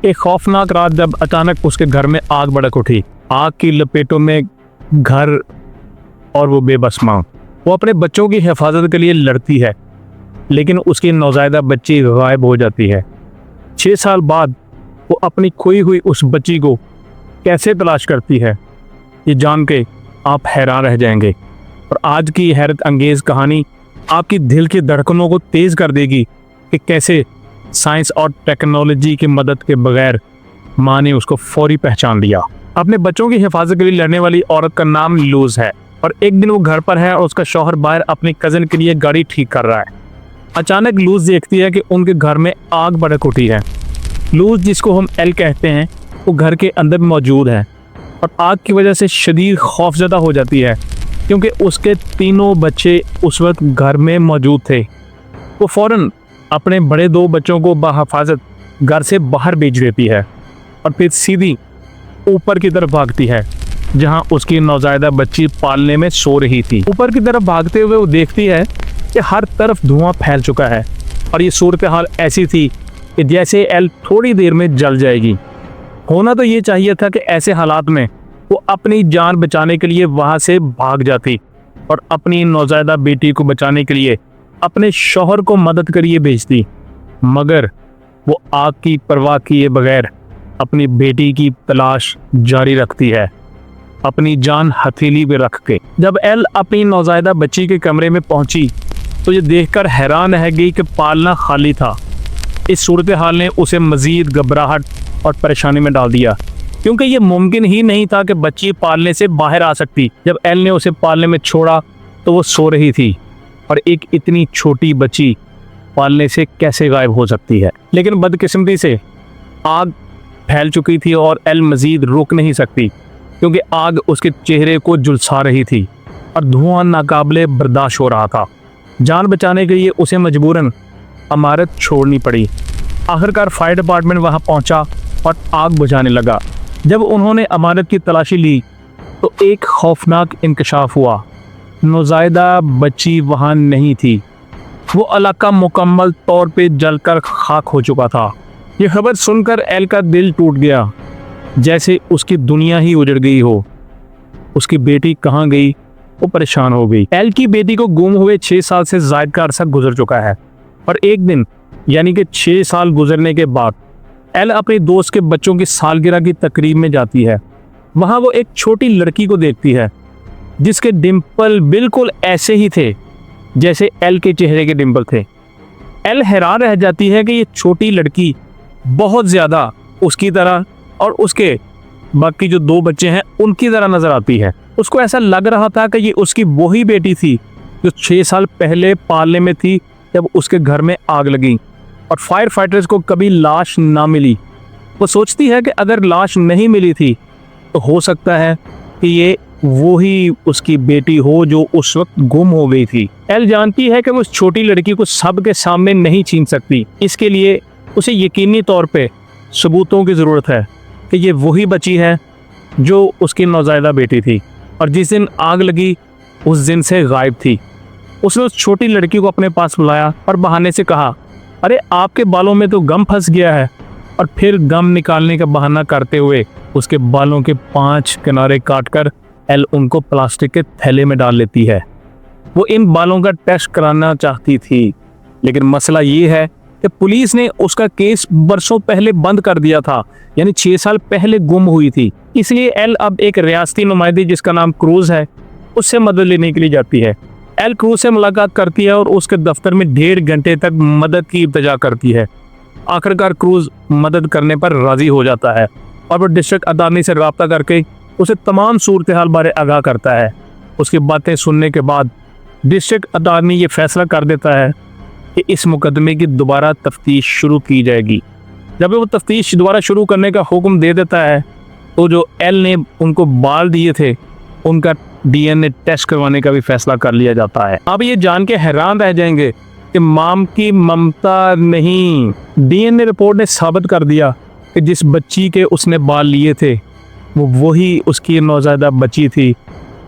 एक खौफनाक रात जब अचानक उसके घर में आग भड़क उठी। आग की लपेटों में घर और वो बेबस माँ। वो अपने बच्चों की हिफाजत के लिए लड़ती है, लेकिन उसकी नौज़ायदा बच्ची गायब हो जाती है। 6 साल बाद वो अपनी खोई हुई उस बच्ची को कैसे तलाश करती है, ये जान के आप हैरान रह जाएंगे। और आज की हैरत अंगेज़ कहानी आपकी दिल की धड़कनों को तेज़ कर देगी कि कैसे साइंस और टेक्नोलॉजी की मदद के बगैर माँ ने उसको फौरी पहचान लिया। अपने बच्चों की हिफाजत के लिए लड़ने वाली औरत का नाम लूज है और एक दिन वो घर पर है और उसका शौहर बाहर अपनी कज़न के लिए गाड़ी ठीक कर रहा है। अचानक लूज देखती है कि उनके घर में आग भड़क उठी है। लूज, जिसको हम एल कहते हैं, वो घर के अंदर मौजूद है और आग की वजह से शदीद खौफजदा हो जाती है क्योंकि उसके तीनों बच्चे उस वक्त घर में मौजूद थे। वो फ़ौरन अपने बड़े 2 बच्चों को बहिफाजत घर से बाहर भेज देती है और फिर सीधी ऊपर की तरफ भागती है जहां उसकी नौज़ायदा बच्ची पालने में सो रही थी। ऊपर की तरफ भागते हुए वो देखती है कि हर तरफ धुआं फैल चुका है और ये सूरत हाल ऐसी थी कि जैसे एल थोड़ी देर में जल जाएगी। होना तो ये चाहिए था कि ऐसे हालात में वो अपनी जान बचाने के लिए वहाँ से भाग जाती और अपनी नौज़ायदा बेटी को बचाने के लिए अपने शौहर को मदद करिए भेजती, मगर वो आग की परवाह किए बगैर अपनी बेटी की तलाश जारी रखती है, अपनी जान हथेली पे रख के। जब एल अपनी नौज़ायदा बच्ची के कमरे में पहुंची तो ये देखकर हैरान रह गई कि पालना खाली था। इस सूरत हाल ने उसे मज़ीद घबराहट और परेशानी में डाल दिया क्योंकि ये मुमकिन ही नहीं था कि बच्ची पालने से बाहर आ सकती। जब एल ने उसे पालने में छोड़ा तो वो सो रही थी और एक इतनी छोटी बच्ची पालने से कैसे गायब हो सकती है। लेकिन बदकिस्मती से आग फैल चुकी थी और एल मज़ीद रुक नहीं सकती क्योंकि आग उसके चेहरे को झुलसा रही थी और धुआं नाकाबिले बर्दाश्त हो रहा था। जान बचाने के लिए उसे मजबूरन इमारत छोड़नी पड़ी। आखिरकार फायर डिपार्टमेंट वहां पहुंचा और आग बुझाने लगा। जब उन्होंने इमारत की तलाशी ली तो एक खौफनाक इंकशाफ हुआ। नौज़ायदा बच्ची वहां नहीं थी। वो इलाका मुकम्मल तौर पे जलकर खाक हो चुका था। ये खबर सुनकर एल का दिल टूट गया, जैसे उसकी दुनिया ही उजड़ गई हो। उसकी बेटी कहाँ गई, वो परेशान हो गई। एल की बेटी को गुम हुए 6 साल से ज़ायद का अरसा गुजर चुका है और एक दिन यानी कि 6 साल गुजरने के बाद एल अपने दोस्त के बच्चों की सालगिरह की तकरीब में जाती है। वहाँ वो एक छोटी लड़की को देखती है जिसके डिम्पल बिल्कुल ऐसे ही थे जैसे एल के चेहरे के डिम्पल थे। एल हैरान रह जाती है कि ये छोटी लड़की बहुत ज़्यादा उसकी तरह और उसके बाकी जो 2 बच्चे हैं उनकी तरह नज़र आती है। उसको ऐसा लग रहा था कि ये उसकी वही बेटी थी जो 6 साल पहले पालने में थी जब उसके घर में आग लगी और फायर फाइटर्स को कभी लाश ना मिली। वो सोचती है कि अगर लाश नहीं मिली थी तो हो सकता है कि ये वही उसकी बेटी हो जो उस वक्त गुम हो गई थी। एल जानती है कि वो उस छोटी लड़की को सबके सामने नहीं छीन सकती। इसके लिए उसे यकीनी तौर पे सबूतों की ज़रूरत है कि ये वही बच्ची है जो उसकी नौज़ायदा बेटी थी और जिस दिन आग लगी उस दिन से गायब थी। उसने उस छोटी लड़की को अपने पास बुलाया और बहाने से कहा, अरे आपके बालों में तो गम फंस गया है, और फिर गम निकालने का बहाना करते हुए उसके बालों के 5 किनारे काटकर एल उनको प्लास्टिक के थैले में डाल लेती है। वो इन बालों का टेस्ट कराना चाहती थी, लेकिन मसला ये है कि पुलिस ने उसका केस बरसों पहले बंद कर दिया था, यानी 6 साल पहले गुम हुई थी। इसलिए एल अब एक रियासती नुमाइंदी जिसका नाम क्रूज है उससे मदद लेने के लिए जाती है। एल क्रूज से मुलाकात करती है और उसके दफ्तर में 1.5 घंटे तक मदद की इल्तिजा करती है। आखिरकार क्रूज मदद करने पर राजी हो जाता है और वो डिस्ट्रिक्ट अटॉर्नी से रब्ता करके उसे तमाम सूरत हाल बारे आगाह करता है। उसकी बातें सुनने के बाद डिस्ट्रिक्ट अटॉर्नी ये फैसला कर देता है कि इस मुकदमे की दोबारा तफ्तीश शुरू की जाएगी। जब वो तफ्तीश दोबारा शुरू करने का हुक्म दे देता है तो जो एल ने उनको बाल दिए थे उनका DNA टेस्ट करवाने का भी फैसला कर लिया जाता है। अब ये जान के हैरान रह जाएंगे कि माम की ममता नहीं, DNA रिपोर्ट ने साबित कर दिया कि जिस बच्ची के उसने बाल लिए थे वो वही उसकी नौज़ायदा बच्ची थी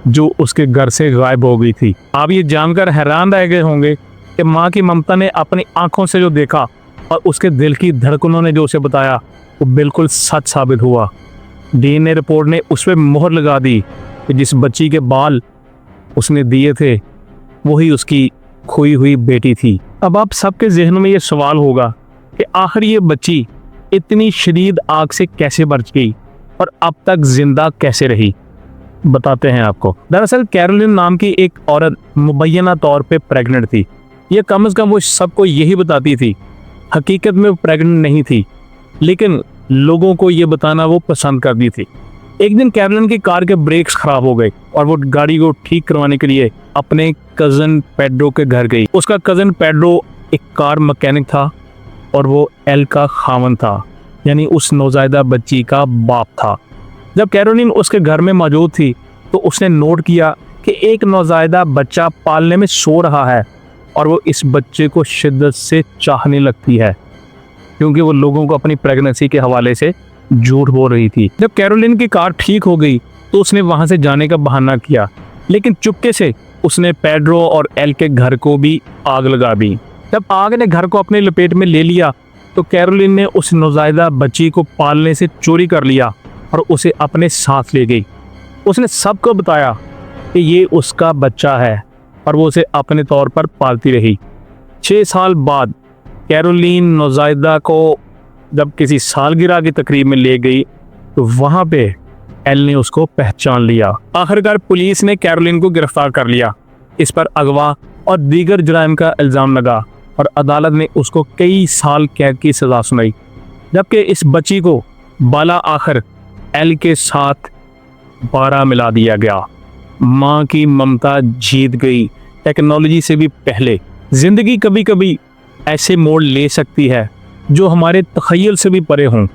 जो उसके घर से गायब हो गई थी। आप ये जानकर हैरान रह गए होंगे कि माँ की ममता ने अपनी आंखों से जो देखा और उसके दिल की धड़कनों ने जो उसे बताया वो बिल्कुल सच साबित हुआ। डीएनए रिपोर्ट ने उस पर मोहर लगा दी कि जिस बच्ची के बाल उसने दिए थे वही उसकी खोई हुई बेटी थी। अब आप सबके जहनों में ये सवाल होगा कि आखिर ये बच्ची इतनी शदीद आग से कैसे बच गई और अब तक जिंदा कैसे रही। बताते हैं आपको। दरअसल कैरोलिन नाम की एक औरत मुबैना तौर पे प्रेग्नेंट थी। ये कम से कम वो सबको यही बताती थी। हकीकत में वो प्रेग्नेंट नहीं थी, लेकिन लोगों को ये बताना वो पसंद करती थी। एक दिन कैरोलिन की कार के ब्रेक्स खराब हो गए और वो गाड़ी को ठीक करवाने के लिए अपने कजन पेड्रो के घर गई। उसका कजन पेड्रो एक कार मैकेनिक था और वो एल का खावन था, यानी उस नौजायदा बच्ची का बाप था। जब कैरोलिन उसके घर में मौजूद थी तो उसने नोट किया कि एक नौजायदा बच्चा पालने में सो रहा है और वो इस बच्चे को शिद्दत से चाहने लगती है, क्योंकि वो लोगों को अपनी प्रेगनेंसी के हवाले से झूठ बोल रही थी। जब कैरोलिन की कार ठीक हो गई तो उसने वहां से जाने का बहाना किया, लेकिन चुपके से उसने पेड्रो और एल के घर को भी आग लगा दी। जब आग ने घर को अपने लपेट में ले लिया तो कैरोलिन ने उस नौजायदा बच्ची को पालने से चोरी कर लिया और उसे अपने साथ ले गई। उसने सबको बताया कि ये उसका बच्चा है और वो उसे अपने तौर पर पालती रही। 6 साल बाद कैरोलिन नौजायदा को जब किसी सालगिरह की तकरीब में ले गई तो वहाँ पे एल ने उसको पहचान लिया। आखिरकार पुलिस ने कैरोलिन को गिरफ्तार कर लिया। इस पर अगवा और दीगर जुर्म का इल्ज़ाम लगा और अदालत ने उसको कई साल कैद की सज़ा सुनाई, जबकि इस बच्ची को बाला आखिर एल के साथ 12 मिला दिया गया। माँ की ममता जीत गई टेक्नोलॉजी से भी पहले। जिंदगी कभी कभी ऐसे मोड़ ले सकती है जो हमारे तख़य्युल से भी परे हों।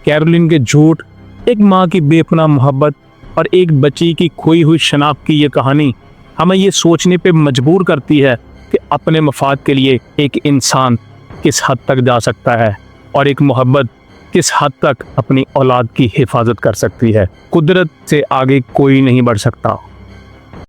कैरोलिन के झूठ, एक माँ की बेपनाह मोहब्बत और एक बच्ची की खोई हुई शनाख्त की ये कहानी हमें ये सोचने पे मजबूर करती है कि अपने मफाद के लिए एक इंसान किस हद तक जा सकता है और एक मोहब्बत किस हद तक अपनी औलाद की हिफाजत कर सकती है। कुदरत से आगे कोई नहीं बढ़ सकता।